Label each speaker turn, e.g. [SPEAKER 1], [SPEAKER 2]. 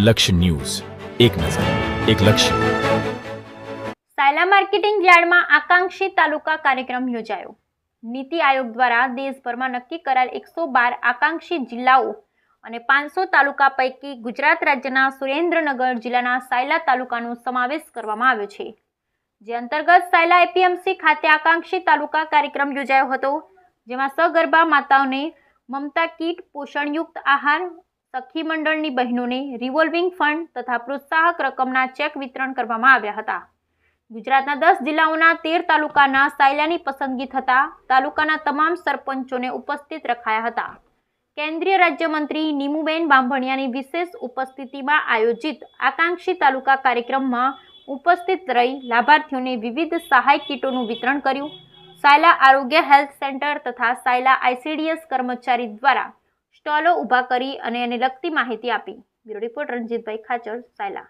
[SPEAKER 1] લક્ષ્ય ન્યૂઝ, એક નજર, એક લક્ષ્ય.
[SPEAKER 2] સાયલા માર્કેટિંગ યાર્ડમાં આકાંક્ષી તાલુકા કાર્યક્રમ યોજાયો. નીતિ આયોગ દ્વારા દેશભરમાં નક્કી કરાયેલ 112 આકાંક્ષી જિલ્લાઓ અને 500 તાલુકા પૈકી ગુજરાત રાજ્યના સુરેન્દ્રનગર જિલ્લાના સાયલા તાલુકાનો સમાવેશ કરવામાં આવ્યો છે. જે અંતર્ગત સાયલા એપીએમસી ખાતે આકાંક્ષી તાલુકા કાર્યક્રમ યોજાયો હતો, જેમાં સગર્ભા માતાઓને મમતા કીટ, પોષણયુક્ત આહાર, સખી મંડળની બહેનોને રિવોલ્વિંગ ફંડ તથા પ્રોત્સાહક રકમના ચેક વિતરણ કરવામાં આવ્યા હતા. ગુજરાતના 10 જિલ્લાઓના 13 તાલુકાના સાયલાની પસંદગી થતા તાલુકાના તમામ સરપંચોને ઉપસ્થિત રખાયા હતા. કેન્દ્રીય રાજ્યમંત્રી નીમુબેન બાંભણિયાની વિશેષ ઉપસ્થિતિમાં આયોજિત આકાંક્ષી તાલુકા કાર્યક્રમમાં ઉપસ્થિત રહી લાભાર્થીઓને વિવિધ સહાય કીટોનું વિતરણ કર્યું. સાયલા આરોગ્ય હેલ્થ સેન્ટર તથા સાયલા આઈસીડીએસ કર્મચારી દ્વારા સ્ટોલો ઊભા કરી અને એને લગતી માહિતી આપી. Bureau report Ranjitbhai Khachar, Sayla.